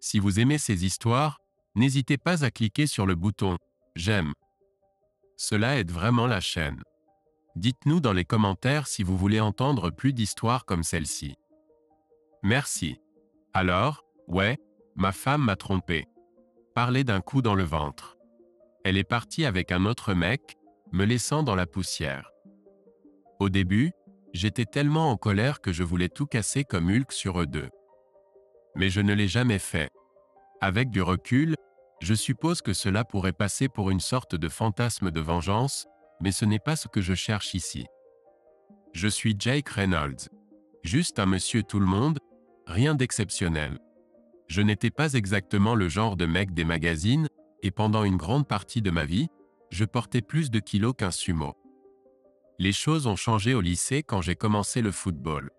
Si vous aimez ces histoires, n'hésitez pas à cliquer sur le bouton « J'aime ». Cela aide vraiment la chaîne. Dites-nous dans les commentaires si vous voulez entendre plus d'histoires comme celle-ci. Merci. Alors, ouais, ma femme m'a trompé. Parler d'un coup dans le ventre. Elle est partie avec un autre mec, me laissant dans la poussière. Au début, j'étais tellement en colère que je voulais tout casser comme Hulk sur eux deux. Mais je ne l'ai jamais fait. Avec du recul, je suppose que cela pourrait passer pour une sorte de fantasme de vengeance, mais ce n'est pas ce que je cherche ici. Je suis Jake Reynolds. Juste un monsieur tout le monde, rien d'exceptionnel. Je n'étais pas exactement le genre de mec des magazines, et pendant une grande partie de ma vie, je portais plus de kilos qu'un sumo. Les choses ont changé au lycée quand j'ai commencé le football.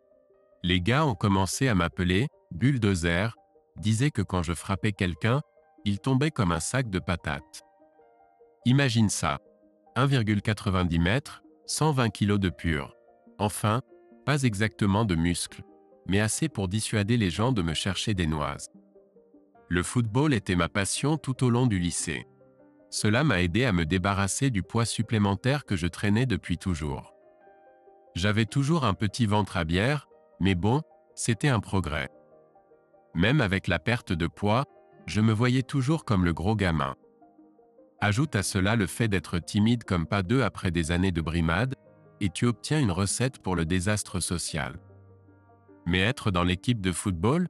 Les gars ont commencé à m'appeler « bulldozer », disaient que quand je frappais quelqu'un, il tombait comme un sac de patates. Imagine ça, 1,90 m, 120 kg de pur. Enfin, pas exactement de muscles, mais assez pour dissuader les gens de me chercher des noises. Le football était ma passion tout au long du lycée. Cela m'a aidé à me débarrasser du poids supplémentaire que je traînais depuis toujours. J'avais toujours un petit ventre à bière, mais bon, c'était un progrès. Même avec la perte de poids, je me voyais toujours comme le gros gamin. Ajoute à cela le fait d'être timide comme pas deux après des années de brimade, et tu obtiens une recette pour le désastre social. Mais être dans l'équipe de football,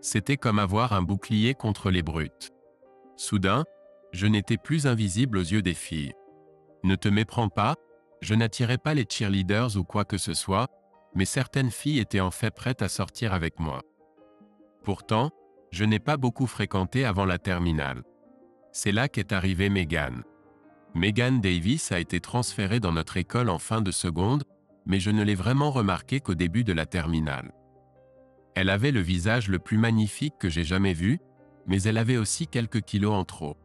c'était comme avoir un bouclier contre les brutes. Soudain, je n'étais plus invisible aux yeux des filles. Ne te méprends pas, je n'attirais pas les cheerleaders ou quoi que ce soit, mais certaines filles étaient en fait prêtes à sortir avec moi. Pourtant, je n'ai pas beaucoup fréquenté avant la terminale. C'est là qu'est arrivée Megan. Megan Davis a été transférée dans notre école en fin de seconde, mais je ne l'ai vraiment remarqué qu'au début de la terminale. Elle avait le visage le plus magnifique que j'ai jamais vu, mais elle avait aussi quelques kilos en trop.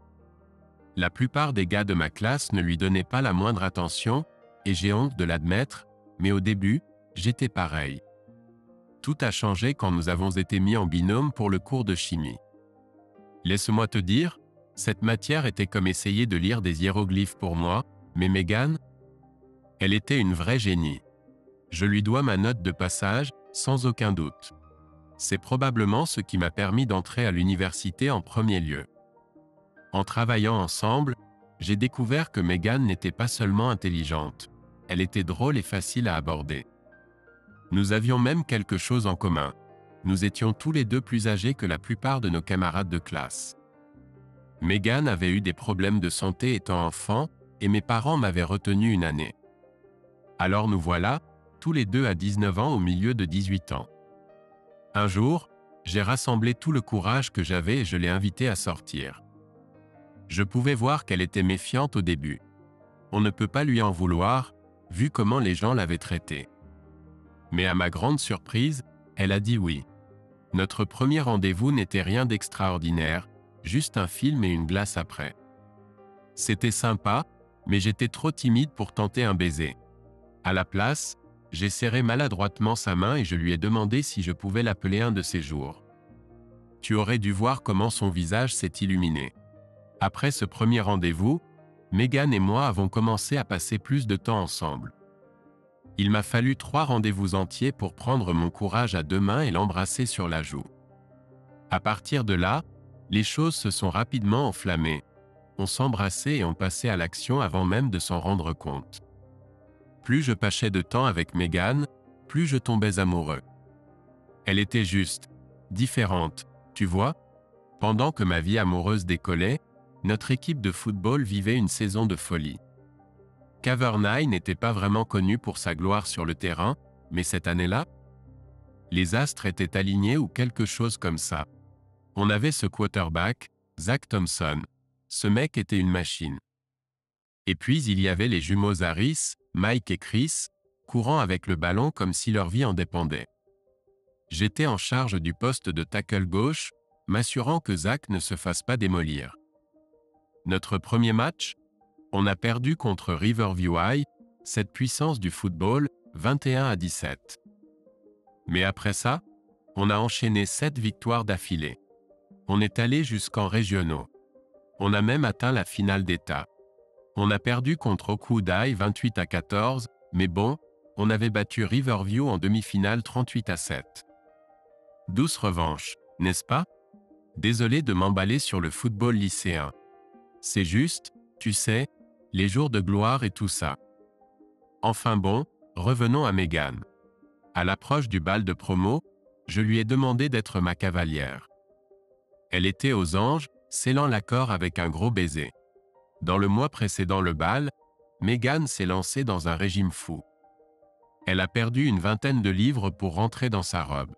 La plupart des gars de ma classe ne lui donnaient pas la moindre attention, et j'ai honte de l'admettre, mais au début, j'étais pareil. Tout a changé quand nous avons été mis en binôme pour le cours de chimie. Laisse-moi te dire, cette matière était comme essayer de lire des hiéroglyphes pour moi, mais Megan, elle était une vraie génie. Je lui dois ma note de passage, sans aucun doute. C'est probablement ce qui m'a permis d'entrer à l'université en premier lieu. En travaillant ensemble, j'ai découvert que Megan n'était pas seulement intelligente, elle était drôle et facile à aborder. Nous avions même quelque chose en commun. Nous étions tous les deux plus âgés que la plupart de nos camarades de classe. Megan avait eu des problèmes de santé étant enfant, et mes parents m'avaient retenu une année. Alors nous voilà, tous les deux à 19 ans au milieu de 18 ans. Un jour, j'ai rassemblé tout le courage que j'avais et je l'ai invitée à sortir. Je pouvais voir qu'elle était méfiante au début. On ne peut pas lui en vouloir, vu comment les gens l'avaient traitée. Mais à ma grande surprise, elle a dit oui. Notre premier rendez-vous n'était rien d'extraordinaire, juste un film et une glace après. C'était sympa, mais j'étais trop timide pour tenter un baiser. À la place, j'ai serré maladroitement sa main et je lui ai demandé si je pouvais l'appeler un de ces jours. Tu aurais dû voir comment son visage s'est illuminé. Après ce premier rendez-vous, Megan et moi avons commencé à passer plus de temps ensemble. Il m'a fallu 3 rendez-vous entiers pour prendre mon courage à 2 mains et l'embrasser sur la joue. À partir de là, les choses se sont rapidement enflammées. On s'embrassait et on passait à l'action avant même de s'en rendre compte. Plus je passais de temps avec Megan, plus je tombais amoureux. Elle était juste, différente, tu vois. Pendant que ma vie amoureuse décollait, notre équipe de football vivait une saison de folie. Cavernine n'était pas vraiment connu pour sa gloire sur le terrain, mais cette année-là, les astres étaient alignés ou quelque chose comme ça. On avait ce quarterback, Zach Thompson. Ce mec était une machine. Et puis il y avait les jumeaux Harris, Mike et Chris, courant avec le ballon comme si leur vie en dépendait. J'étais en charge du poste de tackle gauche, m'assurant que Zach ne se fasse pas démolir. Notre premier match, on a perdu contre Riverview High, cette puissance du football, 21-17. Mais après ça, on a enchaîné 7 victoires d'affilée. On est allé jusqu'en régionaux. On a même atteint la finale d'État. On a perdu contre Okudai 28-14, mais bon, on avait battu Riverview en demi-finale 38-7. Douce revanche, n'est-ce pas? Désolé de m'emballer sur le football lycéen. C'est juste, tu sais, les jours de gloire et tout ça. Enfin bon, revenons à Megan. À l'approche du bal de promo, je lui ai demandé d'être ma cavalière. Elle était aux anges, scellant l'accord avec un gros baiser. Dans le mois précédant le bal, Megan s'est lancée dans un régime fou. Elle a perdu une vingtaine de livres pour rentrer dans sa robe.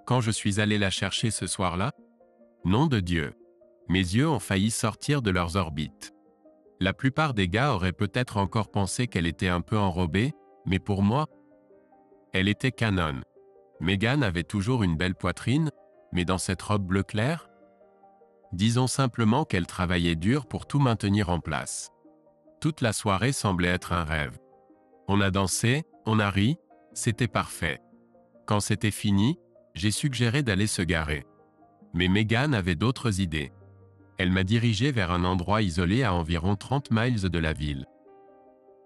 Quand je suis allé la chercher ce soir-là, nom de Dieu, mes yeux ont failli sortir de leurs orbites. La plupart des gars auraient peut-être encore pensé qu'elle était un peu enrobée, mais pour moi, elle était canon. Megan avait toujours une belle poitrine, mais dans cette robe bleu clair, disons simplement qu'elle travaillait dur pour tout maintenir en place. Toute la soirée semblait être un rêve. On a dansé, on a ri, c'était parfait. Quand c'était fini, j'ai suggéré d'aller se garer. Mais Megan avait d'autres idées. Elle m'a dirigé vers un endroit isolé à environ 30 miles de la ville.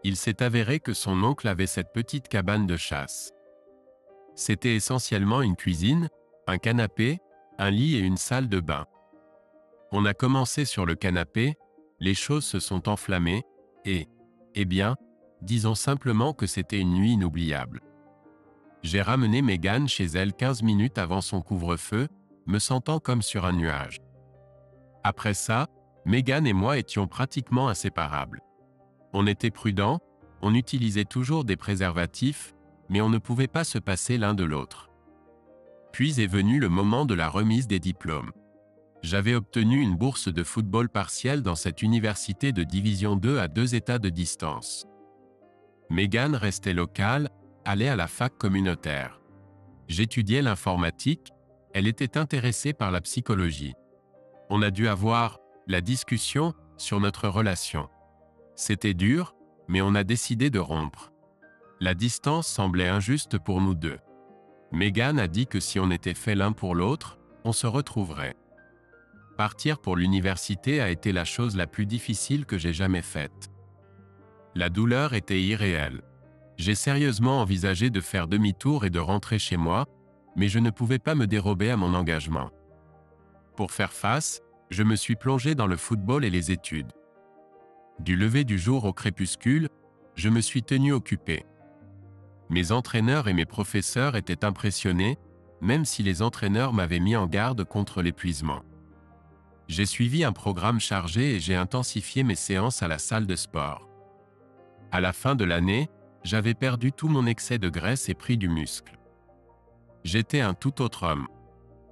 Il s'est avéré que son oncle avait cette petite cabane de chasse. C'était essentiellement une cuisine, un canapé, un lit et une salle de bain. On a commencé sur le canapé, les choses se sont enflammées, et, eh bien, disons simplement que c'était une nuit inoubliable. J'ai ramené Megan chez elle 15 minutes avant son couvre-feu, me sentant comme sur un nuage. Après ça, Megan et moi étions pratiquement inséparables. On était prudents, on utilisait toujours des préservatifs, mais on ne pouvait pas se passer l'un de l'autre. Puis est venu le moment de la remise des diplômes. J'avais obtenu une bourse de football partielle dans cette université de division 2 à 2 États de distance. Megan restait locale, allait à la fac communautaire. J'étudiais l'informatique, elle était intéressée par la psychologie. On a dû avoir la discussion sur notre relation. C'était dur, mais on a décidé de rompre. La distance semblait injuste pour nous deux. Megan a dit que si on était fait l'un pour l'autre, on se retrouverait. Partir pour l'université a été la chose la plus difficile que j'ai jamais faite. La douleur était irréelle. J'ai sérieusement envisagé de faire demi-tour et de rentrer chez moi, mais je ne pouvais pas me dérober à mon engagement. Pour faire face, je me suis plongé dans le football et les études. Du lever du jour au crépuscule, je me suis tenu occupé. Mes entraîneurs et mes professeurs étaient impressionnés, même si les entraîneurs m'avaient mis en garde contre l'épuisement. J'ai suivi un programme chargé et j'ai intensifié mes séances à la salle de sport. À la fin de l'année, j'avais perdu tout mon excès de graisse et pris du muscle. J'étais un tout autre homme.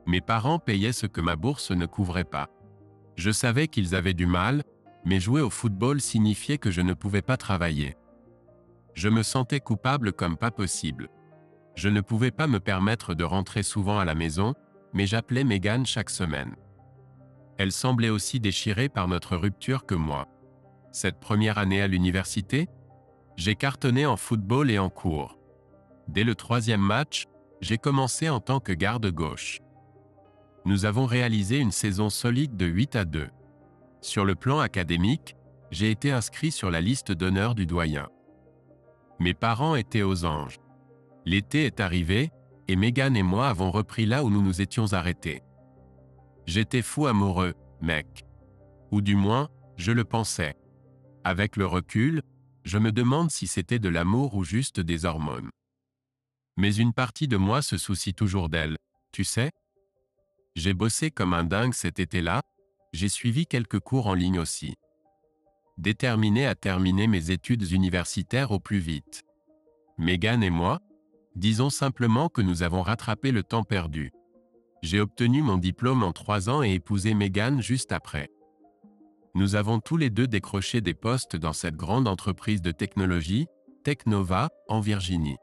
Mes parents payaient ce que ma bourse ne couvrait pas. Je savais qu'ils avaient du mal, mais jouer au football signifiait que je ne pouvais pas travailler. Je me sentais coupable comme pas possible. Je ne pouvais pas me permettre de rentrer souvent à la maison, mais j'appelais Megan chaque semaine. Elle semblait aussi déchirée par notre rupture que moi. Cette première année à l'université, j'ai cartonné en football et en cours. Dès le 3e match, j'ai commencé en tant que garde gauche. Nous avons réalisé une saison solide de 8-2. Sur le plan académique, j'ai été inscrit sur la liste d'honneur du doyen. Mes parents étaient aux anges. L'été est arrivé, et Megan et moi avons repris là où nous nous étions arrêtés. J'étais fou amoureux, mec. Ou du moins, je le pensais. Avec le recul, je me demande si c'était de l'amour ou juste des hormones. Mais une partie de moi se soucie toujours d'elle, tu sais. J'ai bossé comme un dingue cet été-là, j'ai suivi quelques cours en ligne aussi. Déterminé à terminer mes études universitaires au plus vite. Megan et moi, disons simplement que nous avons rattrapé le temps perdu. J'ai obtenu mon diplôme en 3 ans et épousé Megan juste après. Nous avons tous les deux décroché des postes dans cette grande entreprise de technologie, Technova, en Virginie.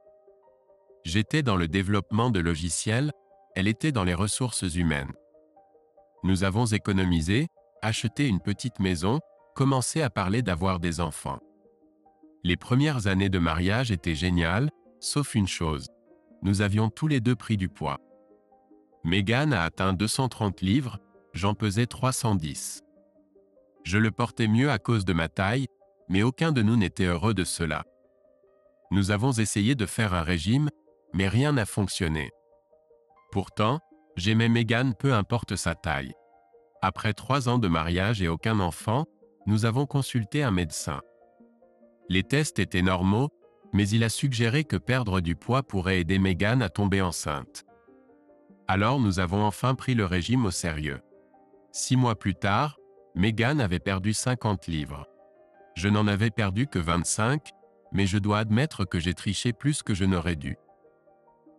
J'étais dans le développement de logiciels, elle était dans les ressources humaines. Nous avons économisé, acheté une petite maison, commencé à parler d'avoir des enfants. Les premières années de mariage étaient géniales, sauf une chose. Nous avions tous les deux pris du poids. Megan a atteint 230 livres, j'en pesais 310. Je le portais mieux à cause de ma taille, mais aucun de nous n'était heureux de cela. Nous avons essayé de faire un régime, mais rien n'a fonctionné. Pourtant, j'aimais Megan peu importe sa taille. Après 3 ans de mariage et aucun enfant, nous avons consulté un médecin. Les tests étaient normaux, mais il a suggéré que perdre du poids pourrait aider Megan à tomber enceinte. Alors nous avons enfin pris le régime au sérieux. 6 mois plus tard, Megan avait perdu 50 livres. Je n'en avais perdu que 25, mais je dois admettre que j'ai triché plus que je n'aurais dû.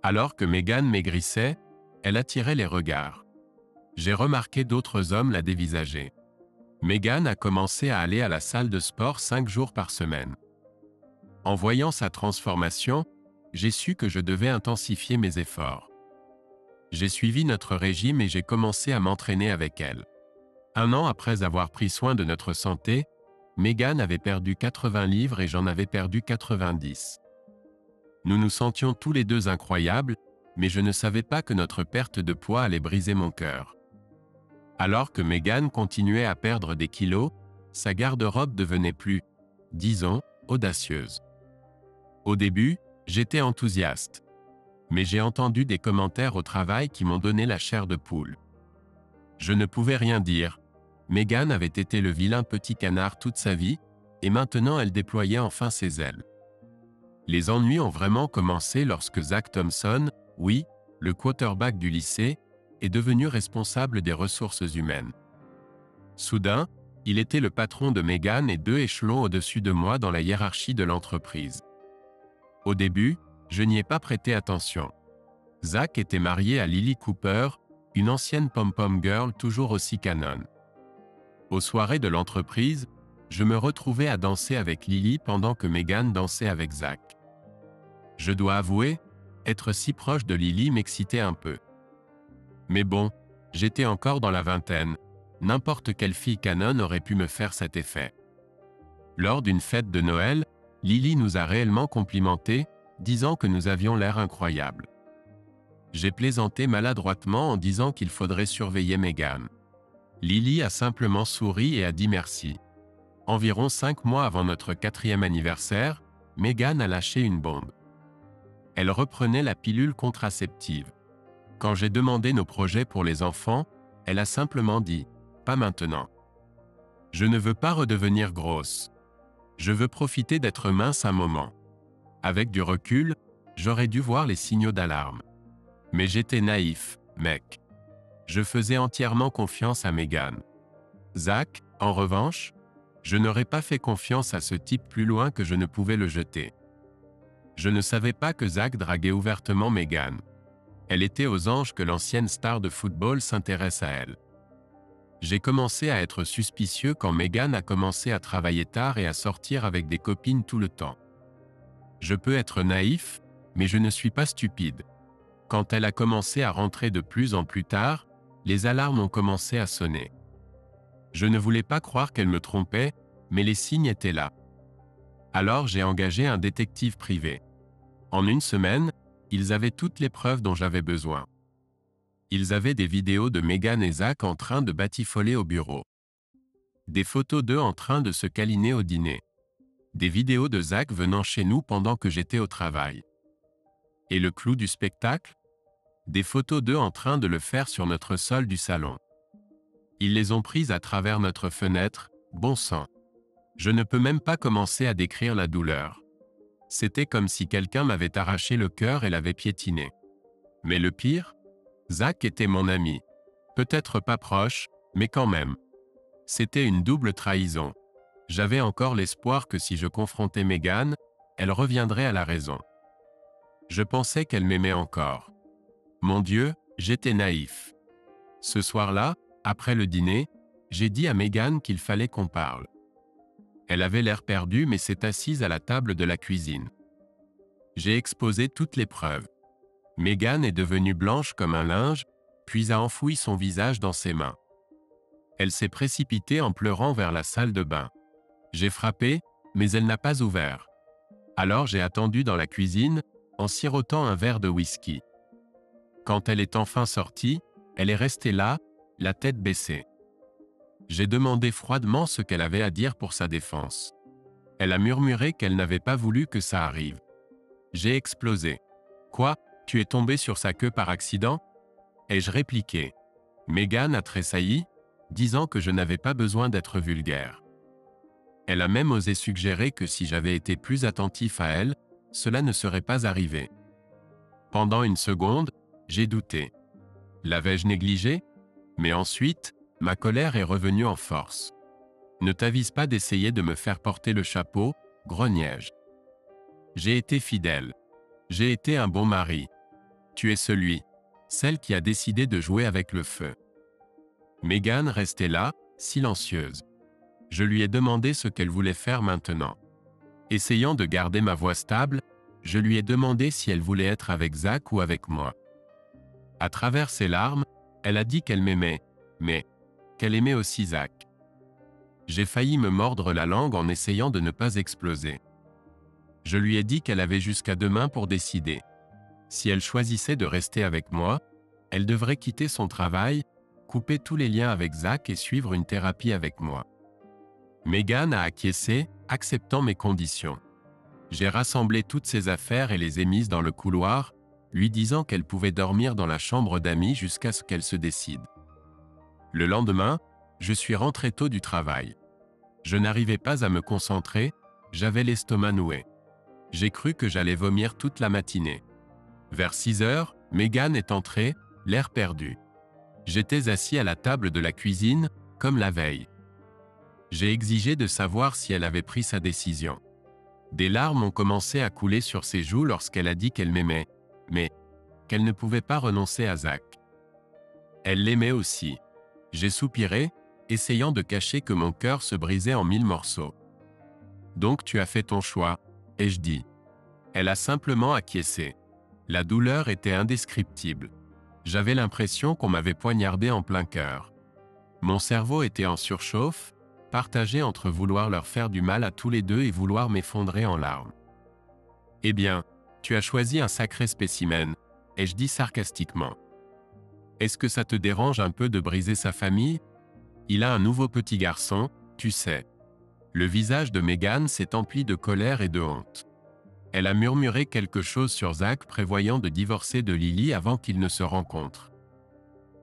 Alors que Megan maigrissait, elle attirait les regards. J'ai remarqué d'autres hommes la dévisager. Megan a commencé à aller à la salle de sport 5 jours par semaine. En voyant sa transformation, j'ai su que je devais intensifier mes efforts. J'ai suivi notre régime et j'ai commencé à m'entraîner avec elle. 1 an après avoir pris soin de notre santé, Megan avait perdu 80 livres et j'en avais perdu 90. Nous nous sentions tous les deux incroyables, mais je ne savais pas que notre perte de poids allait briser mon cœur. Alors que Megan continuait à perdre des kilos, sa garde-robe devenait plus, disons, audacieuse. Au début, j'étais enthousiaste. Mais j'ai entendu des commentaires au travail qui m'ont donné la chair de poule. Je ne pouvais rien dire. Megan avait été le vilain petit canard toute sa vie, et maintenant elle déployait enfin ses ailes. Les ennuis ont vraiment commencé lorsque Zach Thompson, oui, le quarterback du lycée, est devenu responsable des ressources humaines. Soudain, il était le patron de Megan et 2 échelons au-dessus de moi dans la hiérarchie de l'entreprise. Au début, je n'y ai pas prêté attention. Zach était marié à Lily Cooper, une ancienne pom-pom girl toujours aussi canon. Aux soirées de l'entreprise, je me retrouvais à danser avec Lily pendant que Megan dansait avec Zach. Je dois avouer, être si proche de Lily m'excitait un peu. Mais bon, j'étais encore dans la vingtaine, n'importe quelle fille canon aurait pu me faire cet effet. Lors d'une fête de Noël, Lily nous a réellement complimentés, disant que nous avions l'air incroyables. J'ai plaisanté maladroitement en disant qu'il faudrait surveiller Megan. Lily a simplement souri et a dit merci. Environ 5 mois avant notre 4e anniversaire, Megan a lâché une bombe. Elle reprenait la pilule contraceptive. Quand j'ai demandé nos projets pour les enfants, elle a simplement dit « Pas maintenant. Je ne veux pas redevenir grosse. Je veux profiter d'être mince un moment. » Avec du recul, j'aurais dû voir les signaux d'alarme. Mais j'étais naïf, mec. Je faisais entièrement confiance à Megan. Zach, en revanche, je n'aurais pas fait confiance à ce type plus loin que je ne pouvais le jeter. Je ne savais pas que Zach draguait ouvertement Megan. Elle était aux anges que l'ancienne star de football s'intéresse à elle. J'ai commencé à être suspicieux quand Megan a commencé à travailler tard et à sortir avec des copines tout le temps. Je peux être naïf, mais je ne suis pas stupide. Quand elle a commencé à rentrer de plus en plus tard, les alarmes ont commencé à sonner. Je ne voulais pas croire qu'elle me trompait, mais les signes étaient là. Alors j'ai engagé un détective privé. En 1 semaine, ils avaient toutes les preuves dont j'avais besoin. Ils avaient des vidéos de Megan et Zach en train de batifoler au bureau. Des photos d'eux en train de se câliner au dîner. Des vidéos de Zach venant chez nous pendant que j'étais au travail. Et le clou du spectacle? Des photos d'eux en train de le faire sur notre sol du salon. Ils les ont prises à travers notre fenêtre, bon sang. Je ne peux même pas commencer à décrire la douleur. C'était comme si quelqu'un m'avait arraché le cœur et l'avait piétiné. Mais le pire? Zach était mon ami. Peut-être pas proche, mais quand même. C'était une double trahison. J'avais encore l'espoir que si je confrontais Megan, elle reviendrait à la raison. Je pensais qu'elle m'aimait encore. Mon Dieu, j'étais naïf. Ce soir-là, après le dîner, j'ai dit à Megan qu'il fallait qu'on parle. Elle avait l'air perdue mais s'est assise à la table de la cuisine. J'ai exposé toutes les preuves. Megan est devenue blanche comme un linge, puis a enfoui son visage dans ses mains. Elle s'est précipitée en pleurant vers la salle de bain. J'ai frappé, mais elle n'a pas ouvert. Alors j'ai attendu dans la cuisine, en sirotant un verre de whisky. Quand elle est enfin sortie, elle est restée là, la tête baissée. J'ai demandé froidement ce qu'elle avait à dire pour sa défense. Elle a murmuré qu'elle n'avait pas voulu que ça arrive. J'ai explosé. Quoi, tu es tombé sur sa queue par accident? Ai-je répliqué. Megan a tressailli, disant que je n'avais pas besoin d'être vulgaire. Elle a même osé suggérer que si j'avais été plus attentif à elle, cela ne serait pas arrivé. Pendant une seconde, j'ai douté. L'avais-je négligé? Mais ensuite, ma colère est revenue en force. Ne t'avise pas d'essayer de me faire porter le chapeau, grognai-je. J'ai été fidèle. J'ai été un bon mari. Tu es celle qui a décidé de jouer avec le feu. Megan restait là, silencieuse. Je lui ai demandé ce qu'elle voulait faire maintenant. Essayant de garder ma voix stable, je lui ai demandé si elle voulait être avec Zach ou avec moi. À travers ses larmes, elle a dit qu'elle m'aimait, mais qu'elle aimait aussi Zach. J'ai failli me mordre la langue en essayant de ne pas exploser. Je lui ai dit qu'elle avait jusqu'à demain pour décider. Si elle choisissait de rester avec moi, elle devrait quitter son travail, couper tous les liens avec Zach et suivre une thérapie avec moi. Megan a acquiescé, acceptant mes conditions. J'ai rassemblé toutes ses affaires et les ai mises dans le couloir, lui disant qu'elle pouvait dormir dans la chambre d'amis jusqu'à ce qu'elle se décide. Le lendemain, je suis rentré tôt du travail. Je n'arrivais pas à me concentrer, j'avais l'estomac noué. J'ai cru que j'allais vomir toute la matinée. Vers 6 heures, Megan est entrée, l'air perdu. J'étais assis à la table de la cuisine, comme la veille. J'ai exigé de savoir si elle avait pris sa décision. Des larmes ont commencé à couler sur ses joues lorsqu'elle a dit qu'elle m'aimait, mais qu'elle ne pouvait pas renoncer à Zach. Elle l'aimait aussi. J'ai soupiré, essayant de cacher que mon cœur se brisait en 1000 morceaux. Donc tu as fait ton choix, ai-je dit. Elle a simplement acquiescé. La douleur était indescriptible. J'avais l'impression qu'on m'avait poignardé en plein cœur. Mon cerveau était en surchauffe, partagé entre vouloir leur faire du mal à tous les deux et vouloir m'effondrer en larmes. Eh bien, tu as choisi un sacré spécimen, ai-je dit sarcastiquement. Est-ce que ça te dérange un peu de briser sa famille? Il a un nouveau petit garçon, tu sais. Le visage de Megan s'est empli de colère et de honte. Elle a murmuré quelque chose sur Zach prévoyant de divorcer de Lily avant qu'ils ne se rencontrent.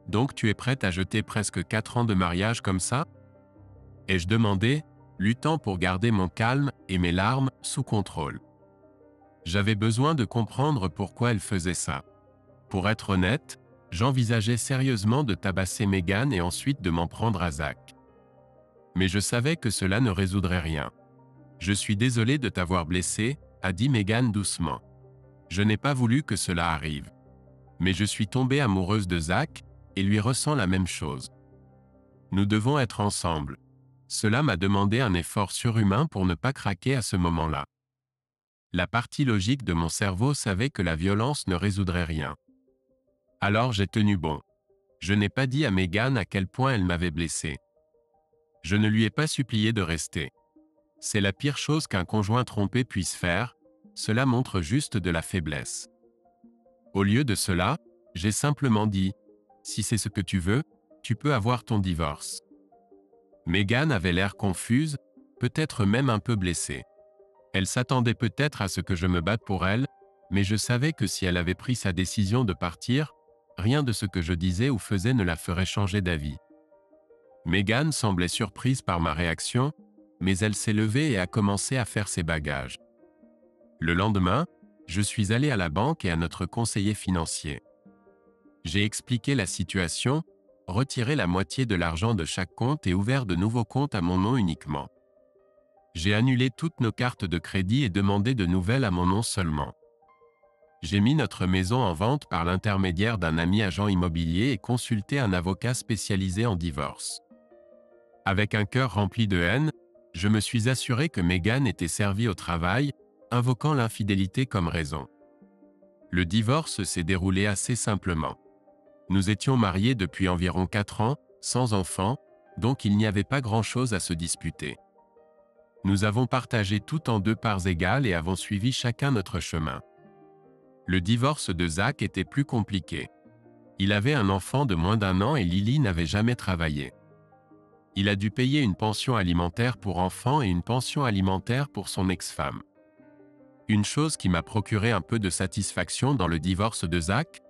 Donc tu es prête à jeter presque 4 ans de mariage comme ça? Ai-je demandé, luttant pour garder mon calme et mes larmes sous contrôle. J'avais besoin de comprendre pourquoi elle faisait ça. Pour être honnête, j'envisageais sérieusement de tabasser Megan et ensuite de m'en prendre à Zach. Mais je savais que cela ne résoudrait rien. Je suis désolé de t'avoir blessé, a dit Megan doucement. Je n'ai pas voulu que cela arrive. Mais je suis tombée amoureuse de Zach et lui ressens la même chose. Nous devons être ensemble. Cela m'a demandé un effort surhumain pour ne pas craquer à ce moment-là. La partie logique de mon cerveau savait que la violence ne résoudrait rien. Alors j'ai tenu bon. Je n'ai pas dit à Megan à quel point elle m'avait blessé. Je ne lui ai pas supplié de rester. C'est la pire chose qu'un conjoint trompé puisse faire, cela montre juste de la faiblesse. Au lieu de cela, j'ai simplement dit « Si c'est ce que tu veux, tu peux avoir ton divorce ». Megan avait l'air confuse, peut-être même un peu blessée. Elle s'attendait peut-être à ce que je me batte pour elle, mais je savais que si elle avait pris sa décision de partir, rien de ce que je disais ou faisais ne la ferait changer d'avis. Megan semblait surprise par ma réaction, mais elle s'est levée et a commencé à faire ses bagages. Le lendemain, je suis allé à la banque et à notre conseiller financier. J'ai expliqué la situation, retiré la moitié de l'argent de chaque compte et ouvert de nouveaux comptes à mon nom uniquement. J'ai annulé toutes nos cartes de crédit et demandé de nouvelles à mon nom seulement. J'ai mis notre maison en vente par l'intermédiaire d'un ami agent immobilier et consulté un avocat spécialisé en divorce. Avec un cœur rempli de haine, je me suis assuré que Megan était servie au travail, invoquant l'infidélité comme raison. Le divorce s'est déroulé assez simplement. Nous étions mariés depuis environ 4 ans, sans enfants, donc il n'y avait pas grand-chose à se disputer. Nous avons partagé tout en 2 parts égales et avons suivi chacun notre chemin. Le divorce de Zach était plus compliqué. Il avait un enfant de moins d'1 an et Lily n'avait jamais travaillé. Il a dû payer une pension alimentaire pour enfants et une pension alimentaire pour son ex-femme. Une chose qui m'a procuré un peu de satisfaction dans le divorce de Zach,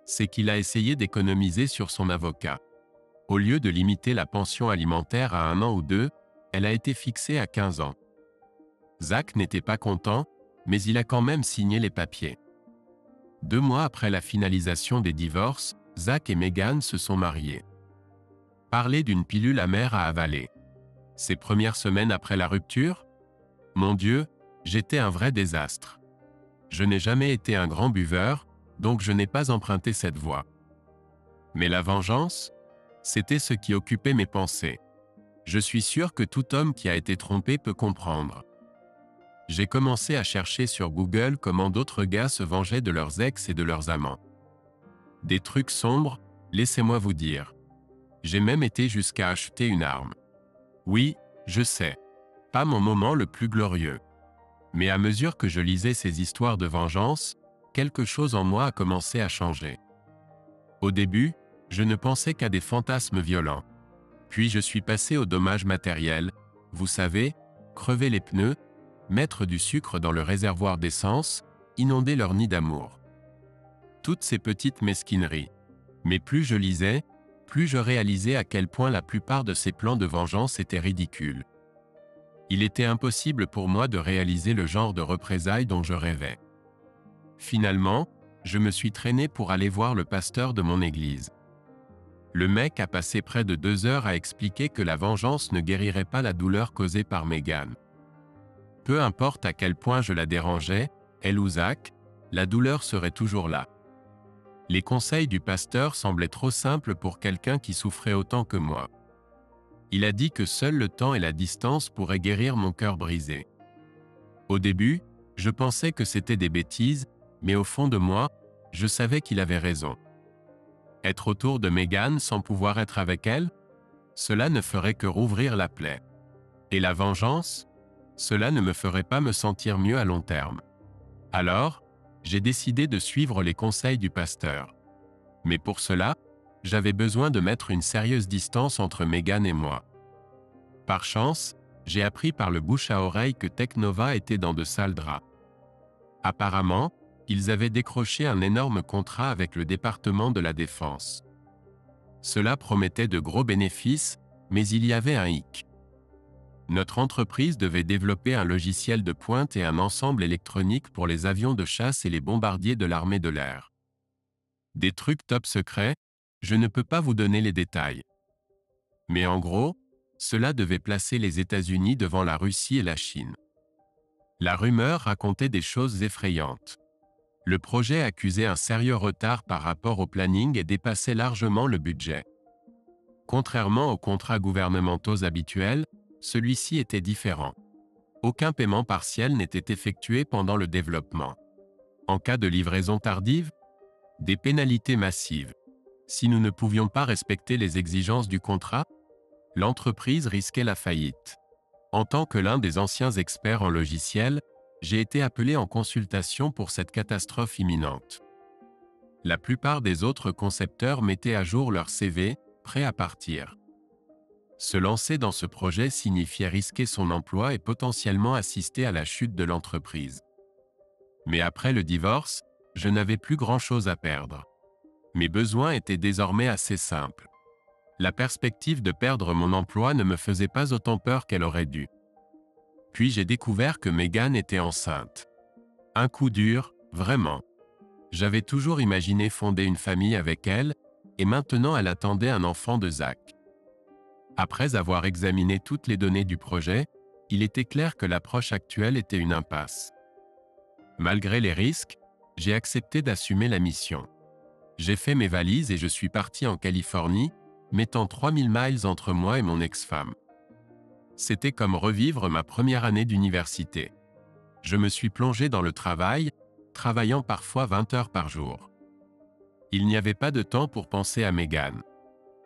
c'est qu'il a essayé d'économiser sur son avocat. Au lieu de limiter la pension alimentaire à 1 an ou 2, elle a été fixée à 15 ans. Zach n'était pas content, mais il a quand même signé les papiers. 2 mois après la finalisation des divorces, Zach et Meghan se sont mariés. Parler d'une pilule amère à avaler. Ces premières semaines après la rupture? Mon Dieu, j'étais un vrai désastre. Je n'ai jamais été un grand buveur, donc je n'ai pas emprunté cette voie. Mais la vengeance? C'était ce qui occupait mes pensées. Je suis sûr que tout homme qui a été trompé peut comprendre. J'ai commencé à chercher sur Google comment d'autres gars se vengeaient de leurs ex et de leurs amants. Des trucs sombres, laissez-moi vous dire. J'ai même été jusqu'à acheter une arme. Oui, je sais. Pas mon moment le plus glorieux. Mais à mesure que je lisais ces histoires de vengeance, quelque chose en moi a commencé à changer. Au début, je ne pensais qu'à des fantasmes violents. Puis je suis passé aux dommages matériels, vous savez, crever les pneus, mettre du sucre dans le réservoir d'essence, inonder leur nid d'amour. Toutes ces petites mesquineries. Mais plus je lisais, plus je réalisais à quel point la plupart de ces plans de vengeance étaient ridicules. Il était impossible pour moi de réaliser le genre de représailles dont je rêvais. Finalement, je me suis traîné pour aller voir le pasteur de mon église. Le mec a passé près de 2 heures à expliquer que la vengeance ne guérirait pas la douleur causée par Meghan. Peu importe à quel point je la dérangeais, elle ou Zach, la douleur serait toujours là. Les conseils du pasteur semblaient trop simples pour quelqu'un qui souffrait autant que moi. Il a dit que seul le temps et la distance pourraient guérir mon cœur brisé. Au début, je pensais que c'était des bêtises, mais au fond de moi, je savais qu'il avait raison. Être autour de Meghan sans pouvoir être avec elle? Cela ne ferait que rouvrir la plaie. Et la vengeance? Cela ne me ferait pas me sentir mieux à long terme. Alors, j'ai décidé de suivre les conseils du pasteur. Mais pour cela, j'avais besoin de mettre une sérieuse distance entre Meghan et moi. Par chance, j'ai appris par le bouche à oreille que Teknova était dans de sales draps. Apparemment, ils avaient décroché un énorme contrat avec le département de la Défense. Cela promettait de gros bénéfices, mais il y avait un hic. Notre entreprise devait développer un logiciel de pointe et un ensemble électronique pour les avions de chasse et les bombardiers de l'armée de l'air. Des trucs top secrets, je ne peux pas vous donner les détails. Mais en gros, cela devait placer les États-Unis devant la Russie et la Chine. La rumeur racontait des choses effrayantes. Le projet accusait un sérieux retard par rapport au planning et dépassait largement le budget. Contrairement aux contrats gouvernementaux habituels, celui-ci était différent. Aucun paiement partiel n'était effectué pendant le développement. En cas de livraison tardive, des pénalités massives. Si nous ne pouvions pas respecter les exigences du contrat, l'entreprise risquait la faillite. En tant que l'un des anciens experts en logiciel, j'ai été appelé en consultation pour cette catastrophe imminente. La plupart des autres concepteurs mettaient à jour leur CV, prêts à partir. Se lancer dans ce projet signifiait risquer son emploi et potentiellement assister à la chute de l'entreprise. Mais après le divorce, je n'avais plus grand-chose à perdre. Mes besoins étaient désormais assez simples. La perspective de perdre mon emploi ne me faisait pas autant peur qu'elle aurait dû. Puis j'ai découvert que Meghan était enceinte. Un coup dur, vraiment. J'avais toujours imaginé fonder une famille avec elle, et maintenant elle attendait un enfant de Zach. Après avoir examiné toutes les données du projet, il était clair que l'approche actuelle était une impasse. Malgré les risques, j'ai accepté d'assumer la mission. J'ai fait mes valises et je suis parti en Californie, mettant 3000 miles entre moi et mon ex-femme. C'était comme revivre ma première année d'université. Je me suis plongé dans le travail, travaillant parfois 20 heures par jour. Il n'y avait pas de temps pour penser à Meghan.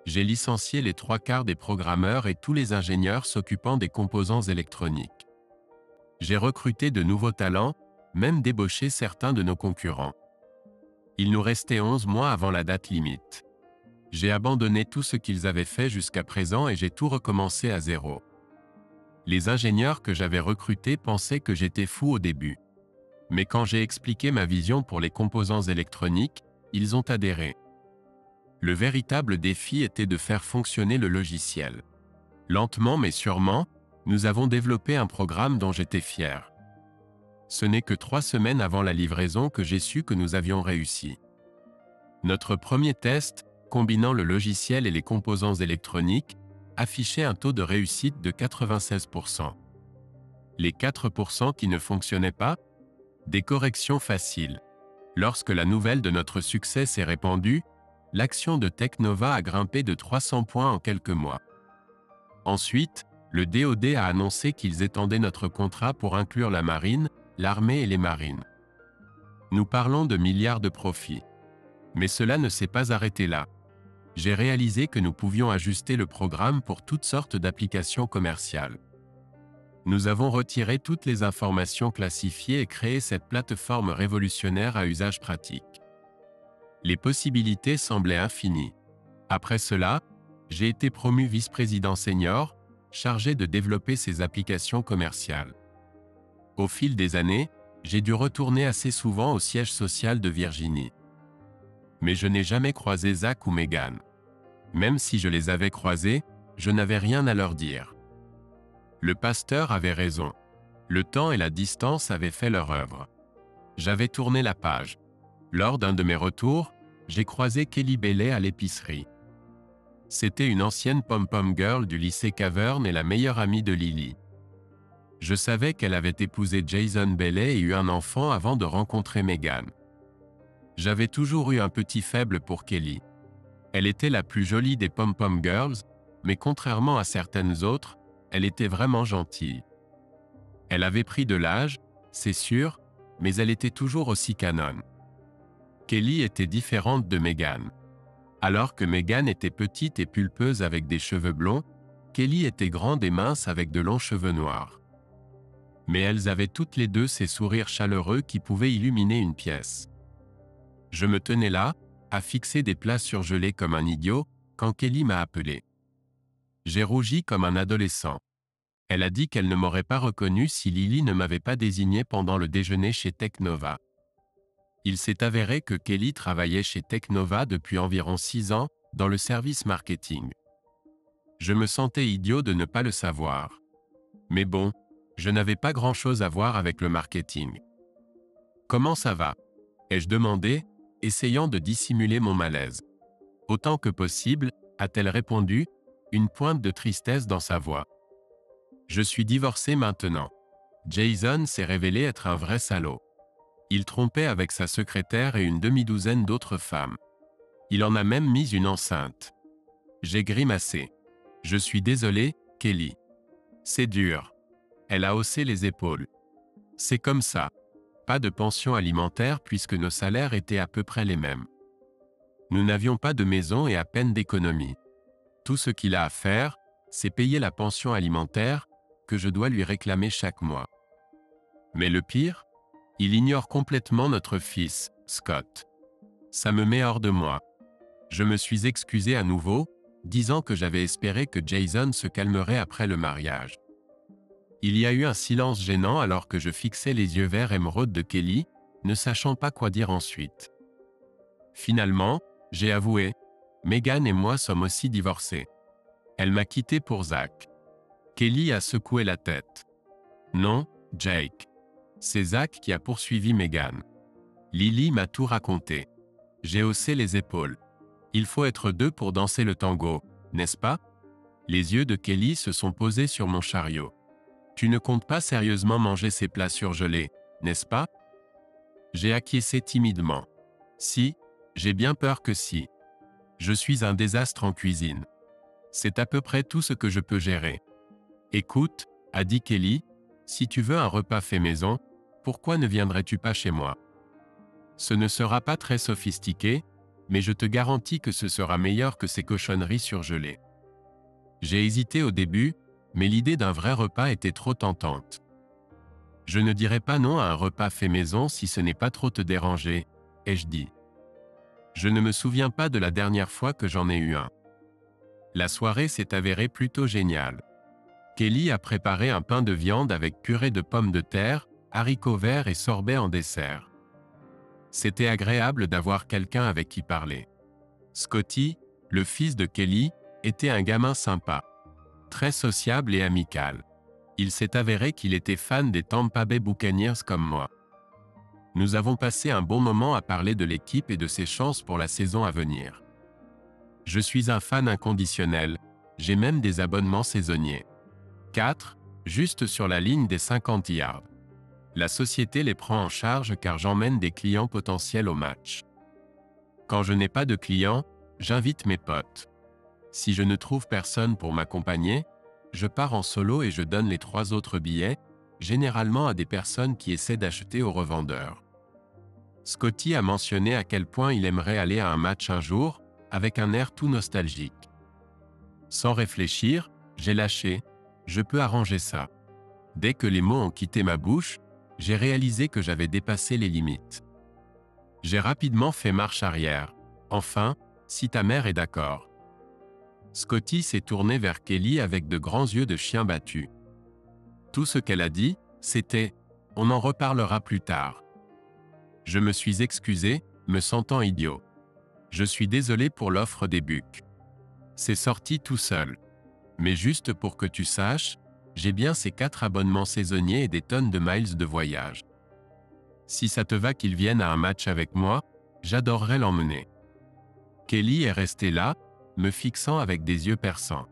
J'ai licencié les 3/4 des programmeurs et tous les ingénieurs s'occupant des composants électroniques. J'ai recruté de nouveaux talents, même débauché certains de nos concurrents. Il nous restait 11 mois avant la date limite. J'ai abandonné tout ce qu'ils avaient fait jusqu'à présent et j'ai tout recommencé à zéro. Les ingénieurs que j'avais recrutés pensaient que j'étais fou au début. Mais quand j'ai expliqué ma vision pour les composants électroniques, ils ont adhéré. Le véritable défi était de faire fonctionner le logiciel. Lentement mais sûrement, nous avons développé un programme dont j'étais fier. Ce n'est que 3 semaines avant la livraison que j'ai su que nous avions réussi. Notre premier test, combinant le logiciel et les composants électroniques, affichait un taux de réussite de 96%. Les 4% qui ne fonctionnaient pas? Des corrections faciles. Lorsque la nouvelle de notre succès s'est répandue, l'action de Teknova a grimpé de 300 points en quelques mois. Ensuite, le DoD a annoncé qu'ils étendaient notre contrat pour inclure la marine, l'armée et les marines. Nous parlons de milliards de profits. Mais cela ne s'est pas arrêté là. J'ai réalisé que nous pouvions ajuster le programme pour toutes sortes d'applications commerciales. Nous avons retiré toutes les informations classifiées et créé cette plateforme révolutionnaire à usage pratique. Les possibilités semblaient infinies. Après cela, j'ai été promu vice-président senior, chargé de développer ces applications commerciales. Au fil des années, j'ai dû retourner assez souvent au siège social de Virginie. Mais je n'ai jamais croisé Zach ou Megan. Même si je les avais croisés, je n'avais rien à leur dire. Le pasteur avait raison. Le temps et la distance avaient fait leur œuvre. J'avais tourné la page. Lors d'un de mes retours, j'ai croisé Kelly Bailey à l'épicerie. C'était une ancienne pom-pom girl du lycée Cavern et la meilleure amie de Lily. Je savais qu'elle avait épousé Jason Bailey et eu un enfant avant de rencontrer Megan. J'avais toujours eu un petit faible pour Kelly. Elle était la plus jolie des pom-pom girls, mais contrairement à certaines autres, elle était vraiment gentille. Elle avait pris de l'âge, c'est sûr, mais elle était toujours aussi canon. Kelly était différente de Megan. Alors que Megan était petite et pulpeuse avec des cheveux blonds, Kelly était grande et mince avec de longs cheveux noirs. Mais elles avaient toutes les deux ces sourires chaleureux qui pouvaient illuminer une pièce. Je me tenais là, à fixer des plats surgelés comme un idiot, quand Kelly m'a appelé. J'ai rougi comme un adolescent. Elle a dit qu'elle ne m'aurait pas reconnu si Lily ne m'avait pas désigné pendant le déjeuner chez Teknova. Il s'est avéré que Kelly travaillait chez Teknova depuis environ 6 ans, dans le service marketing. Je me sentais idiot de ne pas le savoir. Mais bon, je n'avais pas grand-chose à voir avec le marketing. « Comment ça va ?» ai-je demandé, essayant de dissimuler mon malaise. « Autant que possible », a-t-elle répondu, une pointe de tristesse dans sa voix. « Je suis divorcé maintenant. Jason s'est révélé être un vrai salaud. Il trompait avec sa secrétaire et une demi-douzaine d'autres femmes. Il en a même mis une enceinte. » J'ai grimacé. « Je suis désolé, Kelly. C'est dur. » Elle a haussé les épaules. « C'est comme ça. Pas de pension alimentaire puisque nos salaires étaient à peu près les mêmes. Nous n'avions pas de maison et à peine d'économie. Tout ce qu'il a à faire, c'est payer la pension alimentaire que je dois lui réclamer chaque mois. Mais le pire, il ignore complètement notre fils, Scott. Ça me met hors de moi. Je me suis excusé à nouveau, disant que j'avais espéré que Jason se calmerait après le mariage. Il y a eu un silence gênant alors que je fixais les yeux verts émeraude de Kelly, ne sachant pas quoi dire ensuite. Finalement, j'ai avoué, Megan et moi sommes aussi divorcés. Elle m'a quitté pour Zach. Kelly a secoué la tête. Non, Jake. C'est Zach qui a poursuivi Megan. Lily m'a tout raconté. J'ai haussé les épaules. Il faut être deux pour danser le tango, n'est-ce pas? Les yeux de Kelly se sont posés sur mon chariot. Tu ne comptes pas sérieusement manger ces plats surgelés, n'est-ce pas? J'ai acquiescé timidement. Si, j'ai bien peur que si. Je suis un désastre en cuisine. C'est à peu près tout ce que je peux gérer. Écoute, a dit Kelly, si tu veux un repas fait maison, pourquoi ne viendrais-tu pas chez moi? Ce ne sera pas très sophistiqué, mais je te garantis que ce sera meilleur que ces cochonneries surgelées. J'ai hésité au début, mais l'idée d'un vrai repas était trop tentante. Je ne dirai pas non à un repas fait maison si ce n'est pas trop te déranger, ai-je dit. Je ne me souviens pas de la dernière fois que j'en ai eu un. La soirée s'est avérée plutôt géniale. Kelly a préparé un pain de viande avec purée de pommes de terre, haricots verts et sorbet en dessert. C'était agréable d'avoir quelqu'un avec qui parler. Scotty, le fils de Kelly, était un gamin sympa, très sociable et amical. Il s'est avéré qu'il était fan des Tampa Bay Buccaneers comme moi. Nous avons passé un bon moment à parler de l'équipe et de ses chances pour la saison à venir. Je suis un fan inconditionnel, j'ai même des abonnements saisonniers. 4, juste sur la ligne des 50 yards. La société les prend en charge car j'emmène des clients potentiels au match. Quand je n'ai pas de clients, j'invite mes potes. Si je ne trouve personne pour m'accompagner, je pars en solo et je donne les 3 autres billets, généralement à des personnes qui essaient d'acheter aux revendeurs. Scotty a mentionné à quel point il aimerait aller à un match un jour, avec un air tout nostalgique. Sans réfléchir, j'ai lâché, je peux arranger ça. Dès que les mots ont quitté ma bouche, j'ai réalisé que j'avais dépassé les limites. J'ai rapidement fait marche arrière. Enfin, si ta mère est d'accord. Scotty s'est tourné vers Kelly avec de grands yeux de chien battu. Tout ce qu'elle a dit, c'était « On en reparlera plus tard ». Je me suis excusé, me sentant idiot. Je suis désolé pour l'offre des bucs. C'est sorti tout seul. Mais juste pour que tu saches, j'ai bien ces 4 abonnements saisonniers et des tonnes de miles de voyage. Si ça te va qu'il vienne à un match avec moi, j'adorerais l'emmener. Kelly est restée là, me fixant avec des yeux perçants.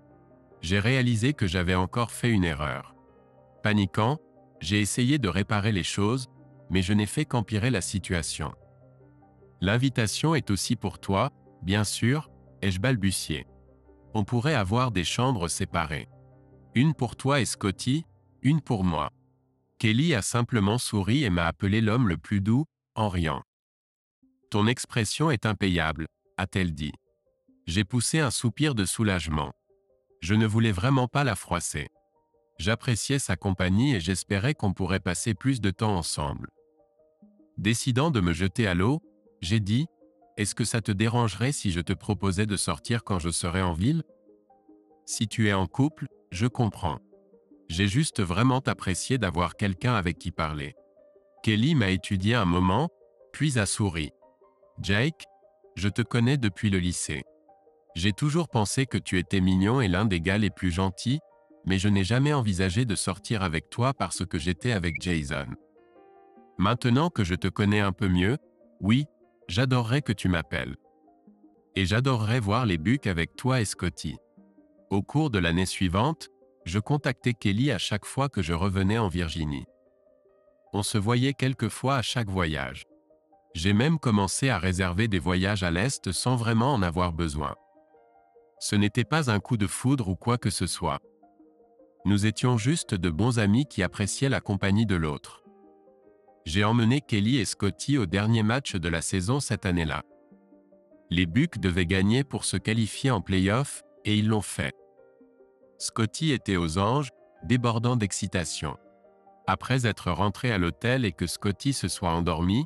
J'ai réalisé que j'avais encore fait une erreur. Paniquant, j'ai essayé de réparer les choses, mais je n'ai fait qu'empirer la situation. L'invitation est aussi pour toi, bien sûr, ai-je balbutié. On pourrait avoir des chambres séparées. Une pour toi et Scotty, une pour moi. Kelly a simplement souri et m'a appelé l'homme le plus doux, en riant. Ton expression est impayable, a-t-elle dit. J'ai poussé un soupir de soulagement. Je ne voulais vraiment pas la froisser. J'appréciais sa compagnie et j'espérais qu'on pourrait passer plus de temps ensemble. Décidant de me jeter à l'eau, j'ai dit « Est-ce que ça te dérangerait si je te proposais de sortir quand je serai en ville ? Si tu es en couple, je comprends. J'ai juste vraiment apprécié d'avoir quelqu'un avec qui parler. » Kelly m'a étudié un moment, puis a souri. « Jake, je te connais depuis le lycée. J'ai toujours pensé que tu étais mignon et l'un des gars les plus gentils, mais je n'ai jamais envisagé de sortir avec toi parce que j'étais avec Jason. Maintenant que je te connais un peu mieux, oui, j'adorerais que tu m'appelles. Et j'adorerais voir les bucs avec toi et Scotty. » Au cours de l'année suivante, je contactais Kelly à chaque fois que je revenais en Virginie. On se voyait quelques fois à chaque voyage. J'ai même commencé à réserver des voyages à l'Est sans vraiment en avoir besoin. Ce n'était pas un coup de foudre ou quoi que ce soit. Nous étions juste de bons amis qui appréciaient la compagnie de l'autre. J'ai emmené Kelly et Scotty au dernier match de la saison cette année-là. Les Bucs devaient gagner pour se qualifier en play-off, et ils l'ont fait. Scotty était aux anges, débordant d'excitation. Après être rentré à l'hôtel et que Scotty se soit endormi,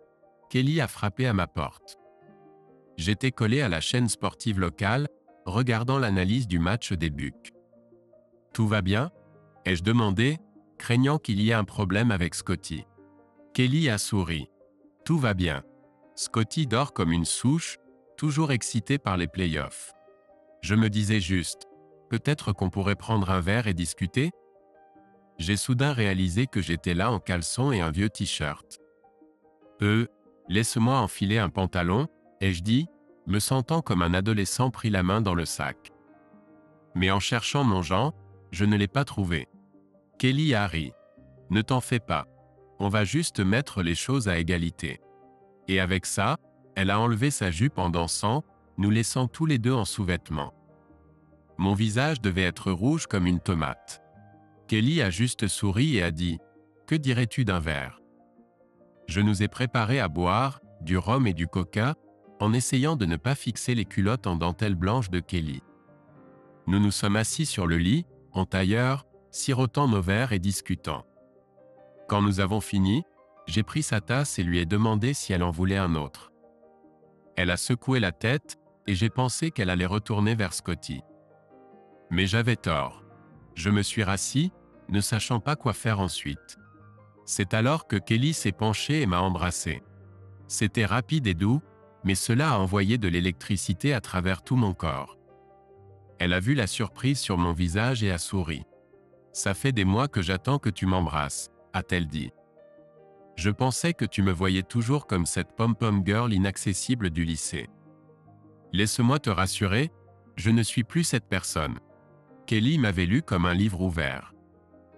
Kelly a frappé à ma porte. J'étais collé à la chaîne sportive locale, regardant l'analyse du match des Bucs. « Tout va bien ?» ai-je demandé, craignant qu'il y ait un problème avec Scotty. Kelly a souri. « Tout va bien. Scotty dort comme une souche, toujours excité par les playoffs. Je me disais juste, peut-être qu'on pourrait prendre un verre et discuter ?» J'ai soudain réalisé que j'étais là en caleçon et un vieux t-shirt. « Laisse-moi enfiler un pantalon », ai-je dit, me sentant comme un adolescent pris la main dans le sac. Mais en cherchant mon Jean, je ne l'ai pas trouvé. Kelly a ri. « Ne t'en fais pas. On va juste mettre les choses à égalité. » Et avec ça, elle a enlevé sa jupe en dansant, nous laissant tous les deux en sous-vêtements. Mon visage devait être rouge comme une tomate. Kelly a juste souri et a dit « Que dirais-tu d'un verre ?» Je nous ai préparé à boire, du rhum et du coca, en essayant de ne pas fixer les culottes en dentelle blanche de Kelly. Nous nous sommes assis sur le lit, en tailleur, sirotant nos verres et discutant. Quand nous avons fini, j'ai pris sa tasse et lui ai demandé si elle en voulait un autre. Elle a secoué la tête, et j'ai pensé qu'elle allait retourner vers Scotty. Mais j'avais tort. Je me suis rassis, ne sachant pas quoi faire ensuite. C'est alors que Kelly s'est penchée et m'a embrassé. C'était rapide et doux, mais cela a envoyé de l'électricité à travers tout mon corps. Elle a vu la surprise sur mon visage et a souri. « Ça fait des mois que j'attends que tu m'embrasses », a-t-elle dit. « Je pensais que tu me voyais toujours comme cette pom-pom girl inaccessible du lycée. » Laisse-moi te rassurer, je ne suis plus cette personne. Kelly m'avait lu comme un livre ouvert.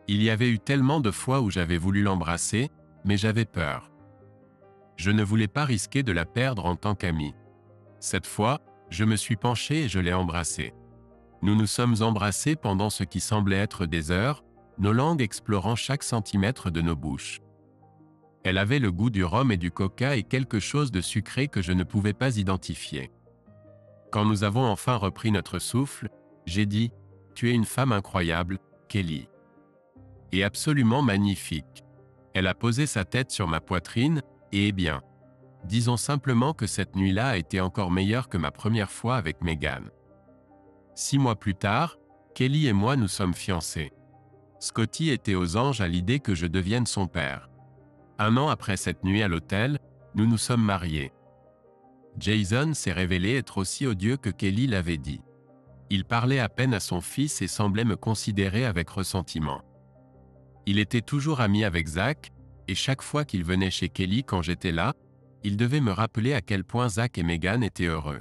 Il y avait eu tellement de fois où j'avais voulu l'embrasser, mais j'avais peur. Je ne voulais pas risquer de la perdre en tant qu'amie. Cette fois, je me suis penché et je l'ai embrassée. Nous nous sommes embrassés pendant ce qui semblait être des heures, nos langues explorant chaque centimètre de nos bouches. Elle avait le goût du rhum et du coca et quelque chose de sucré que je ne pouvais pas identifier. Quand nous avons enfin repris notre souffle, j'ai dit « Tu es une femme incroyable, Kelly. » Et absolument magnifique. Elle a posé sa tête sur ma poitrine, et eh bien, disons simplement que cette nuit-là a été encore meilleure que ma première fois avec Megan. 6 mois plus tard, Kelly et moi nous sommes fiancés. Scotty était aux anges à l'idée que je devienne son père. 1 an après cette nuit à l'hôtel, nous nous sommes mariés. Jason s'est révélé être aussi odieux que Kelly l'avait dit. Il parlait à peine à son fils et semblait me considérer avec ressentiment. Il était toujours ami avec Zach, et chaque fois qu'il venait chez Kelly quand j'étais là, il devait me rappeler à quel point Zach et Megan étaient heureux.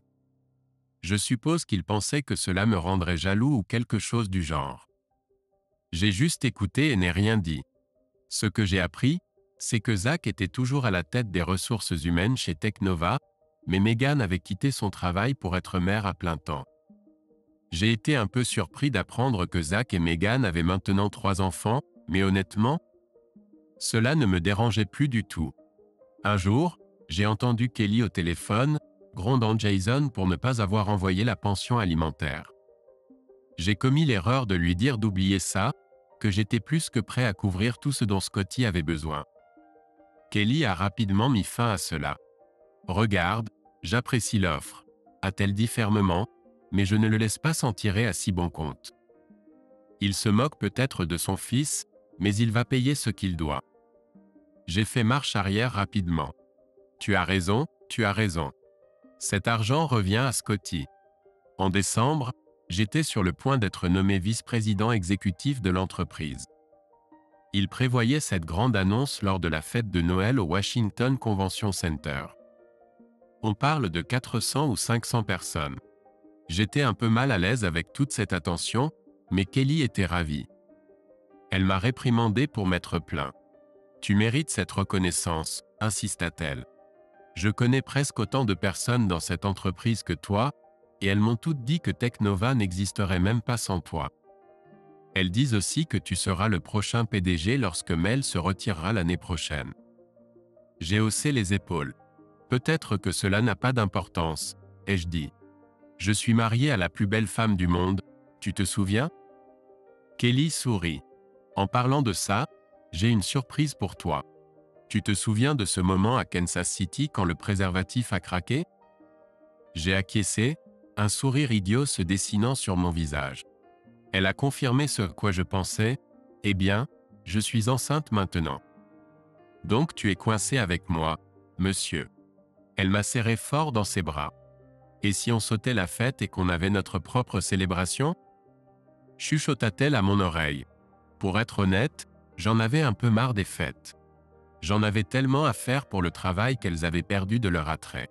Je suppose qu'il pensait que cela me rendrait jaloux ou quelque chose du genre. J'ai juste écouté et n'ai rien dit. Ce que j'ai appris, c'est que Zach était toujours à la tête des ressources humaines chez Technova, mais Megan avait quitté son travail pour être mère à plein temps. J'ai été un peu surpris d'apprendre que Zach et Megan avaient maintenant 3 enfants, mais honnêtement, cela ne me dérangeait plus du tout. Un jour, j'ai entendu Kelly au téléphone, grondant Jason pour ne pas avoir envoyé la pension alimentaire. J'ai commis l'erreur de lui dire d'oublier ça, que j'étais plus que prêt à couvrir tout ce dont Scotty avait besoin. Kelly a rapidement mis fin à cela. « Regarde, j'apprécie l'offre », a-t-elle dit fermement, mais je ne le laisse pas s'en tirer à si bon compte. Il se moque peut-être de son fils, mais il va payer ce qu'il doit. J'ai fait marche arrière rapidement. Tu as raison, tu as raison. Cet argent revient à Scotty. En décembre, j'étais sur le point d'être nommé vice-président exécutif de l'entreprise. Il prévoyait cette grande annonce lors de la fête de Noël au Washington Convention Center. On parle de 400 ou 500 personnes. J'étais un peu mal à l'aise avec toute cette attention, mais Kelly était ravie. Elle m'a réprimandé pour m'être plaint. « Tu mérites cette reconnaissance », insista-t-elle. « Je connais presque autant de personnes dans cette entreprise que toi, et elles m'ont toutes dit que Technova n'existerait même pas sans toi. Elles disent aussi que tu seras le prochain PDG lorsque Mel se retirera l'année prochaine. » J'ai haussé les épaules. « Peut-être que cela n'a pas d'importance, » ai-je dit. « Je suis marié à la plus belle femme du monde, tu te souviens ?» Kelly sourit. « En parlant de ça, j'ai une surprise pour toi. Tu te souviens de ce moment à Kansas City quand le préservatif a craqué ?» J'ai acquiescé, un sourire idiot se dessinant sur mon visage. Elle a confirmé ce à quoi je pensais. « Eh bien, je suis enceinte maintenant. Donc tu es coincé avec moi, monsieur. » Elle m'a serré fort dans ses bras. « Et si on sautait la fête et qu'on avait notre propre célébration ?» chuchota-t-elle à mon oreille. Pour être honnête, j'en avais un peu marre des fêtes. J'en avais tellement à faire pour le travail qu'elles avaient perdu de leur attrait.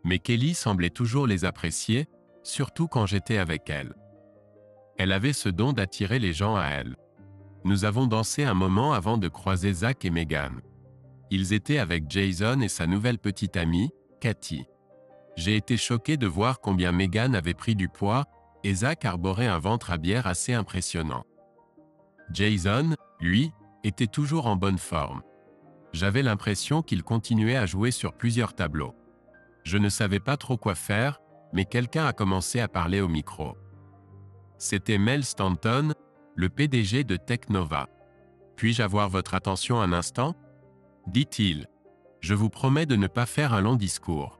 Mais Kelly semblait toujours les apprécier, surtout quand j'étais avec elle. Elle avait ce don d'attirer les gens à elle. Nous avons dansé un moment avant de croiser Zach et Megan. Ils étaient avec Jason et sa nouvelle petite amie, Cathy. J'ai été choqué de voir combien Megan avait pris du poids, et Zach arborait un ventre à bière assez impressionnant. Jason, lui, était toujours en bonne forme. J'avais l'impression qu'il continuait à jouer sur plusieurs tableaux. Je ne savais pas trop quoi faire, mais quelqu'un a commencé à parler au micro. C'était Mel Stanton, le PDG de Technova. « Puis-je avoir votre attention un instant ?» dit-il. « Je vous promets de ne pas faire un long discours.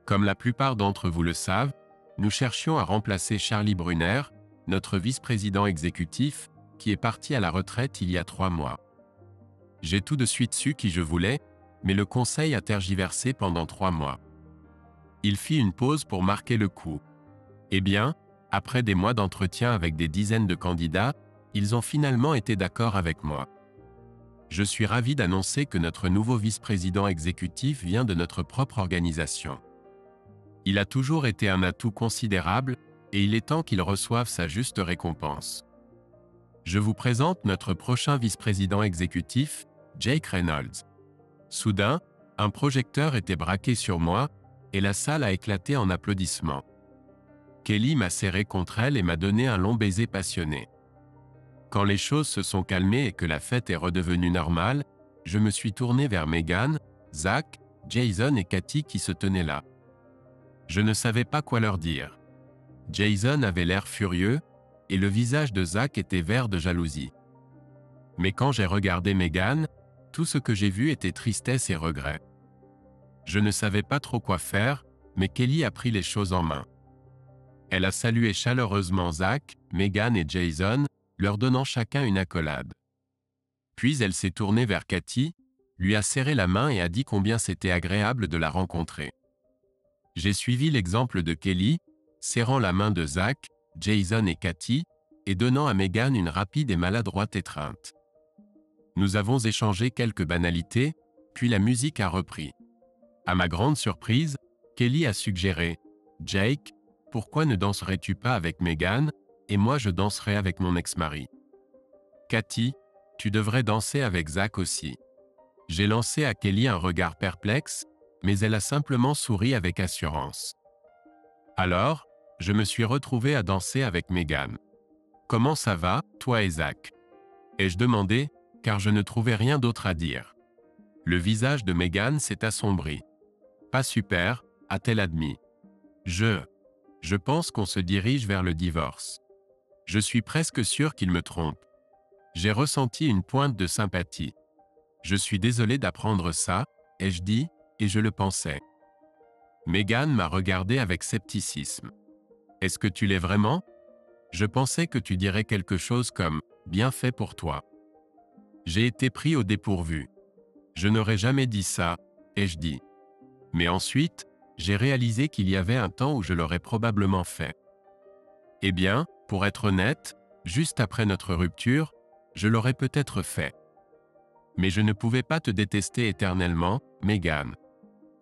Comme la plupart d'entre vous le savent, nous cherchions à remplacer Charlie Brunner, notre vice-président exécutif, qui est parti à la retraite il y a 3 mois. J'ai tout de suite su qui je voulais, mais le conseil a tergiversé pendant 3 mois. Il fit une pause pour marquer le coup. Eh bien, après des mois d'entretien avec des dizaines de candidats, ils ont finalement été d'accord avec moi. Je suis ravi d'annoncer que notre nouveau vice-président exécutif vient de notre propre organisation. Il a toujours été un atout considérable, et il est temps qu'il reçoive sa juste récompense. Je vous présente notre prochain vice-président exécutif, Jake Reynolds. Soudain, un projecteur était braqué sur moi, et la salle a éclaté en applaudissements. Kelly m'a serré contre elle et m'a donné un long baiser passionné. Quand les choses se sont calmées et que la fête est redevenue normale, je me suis tourné vers Megan, Zach, Jason et Cathy qui se tenaient là. Je ne savais pas quoi leur dire. Jason avait l'air furieux, et le visage de Zach était vert de jalousie. Mais quand j'ai regardé Megan, tout ce que j'ai vu était tristesse et regret. Je ne savais pas trop quoi faire, mais Kelly a pris les choses en main. Elle a salué chaleureusement Zach, Megan et Jason, leur donnant chacun une accolade. Puis elle s'est tournée vers Cathy, lui a serré la main et a dit combien c'était agréable de la rencontrer. J'ai suivi l'exemple de Kelly, serrant la main de Zach, Jason et Cathy, et donnant à Megan une rapide et maladroite étreinte. Nous avons échangé quelques banalités, puis la musique a repris. À ma grande surprise, Kelly a suggéré « Jake, pourquoi ne danserais-tu pas avec Megan, et moi je danserai avec mon ex-mari. Cathy, tu devrais danser avec Zach aussi. » J'ai lancé à Kelly un regard perplexe, mais elle a simplement souri avec assurance. Alors, je me suis retrouvé à danser avec Megan. « Comment ça va, toi et Zach ?» ai-je demandé, car je ne trouvais rien d'autre à dire. Le visage de Megan s'est assombri. « Pas super », a-t-elle admis. Je pense qu'on se dirige vers le divorce. Je suis presque sûr qu'il me trompe. J'ai ressenti une pointe de sympathie. Je suis désolé d'apprendre ça, ai-je dit, et je le pensais. Megan m'a regardé avec scepticisme. Est-ce que tu l'es vraiment? Je pensais que tu dirais quelque chose comme « bien fait pour toi ». J'ai été pris au dépourvu. Je n'aurais jamais dit ça, ai-je dit. Mais ensuite, j'ai réalisé qu'il y avait un temps où je l'aurais probablement fait. Eh bien, pour être honnête, juste après notre rupture, je l'aurais peut-être fait. Mais je ne pouvais pas te détester éternellement, Megan.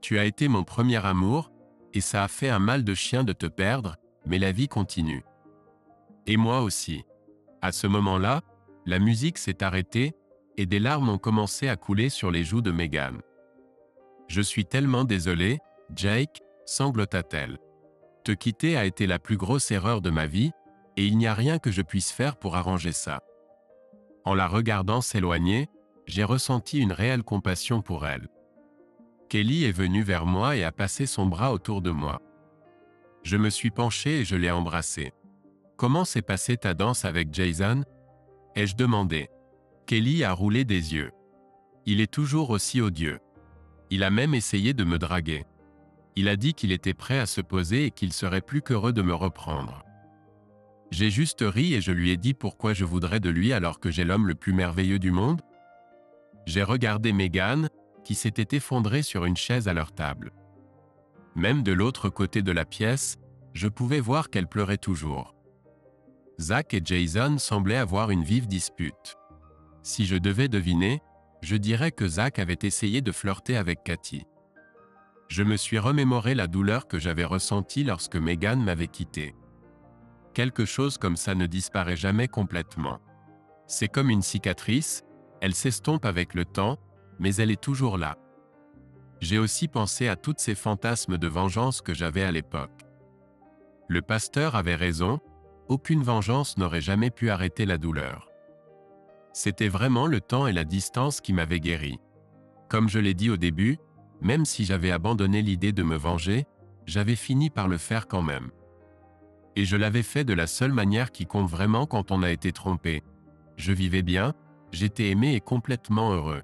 Tu as été mon premier amour, et ça a fait un mal de chien de te perdre, mais la vie continue. Et moi aussi. À ce moment-là, la musique s'est arrêtée, et des larmes ont commencé à couler sur les joues de Megan. Je suis tellement désolé, Jake, sanglota-t-elle. Te quitter a été la plus grosse erreur de ma vie, et il n'y a rien que je puisse faire pour arranger ça. En la regardant s'éloigner, j'ai ressenti une réelle compassion pour elle. Kelly est venue vers moi et a passé son bras autour de moi. Je me suis penché et je l'ai embrassée. « Comment s'est passée ta danse avec Jason ?» ai-je demandé. Kelly a roulé des yeux. Il est toujours aussi odieux. Il a même essayé de me draguer. Il a dit qu'il était prêt à se poser et qu'il serait plus qu'heureux de me reprendre. J'ai juste ri et je lui ai dit pourquoi je voudrais de lui alors que j'ai l'homme le plus merveilleux du monde. J'ai regardé Megan, qui s'était effondrée sur une chaise à leur table. Même de l'autre côté de la pièce, je pouvais voir qu'elle pleurait toujours. Zach et Jason semblaient avoir une vive dispute. Si je devais deviner, je dirais que Zach avait essayé de flirter avec Cathy. Je me suis remémoré la douleur que j'avais ressentie lorsque Megan m'avait quitté. Quelque chose comme ça ne disparaît jamais complètement. C'est comme une cicatrice, elle s'estompe avec le temps, mais elle est toujours là. J'ai aussi pensé à tous ces fantasmes de vengeance que j'avais à l'époque. Le pasteur avait raison, aucune vengeance n'aurait jamais pu arrêter la douleur. C'était vraiment le temps et la distance qui m'avaient guéri. Comme je l'ai dit au début, même si j'avais abandonné l'idée de me venger, j'avais fini par le faire quand même. Et je l'avais fait de la seule manière qui compte vraiment quand on a été trompé. Je vivais bien, j'étais aimé et complètement heureux.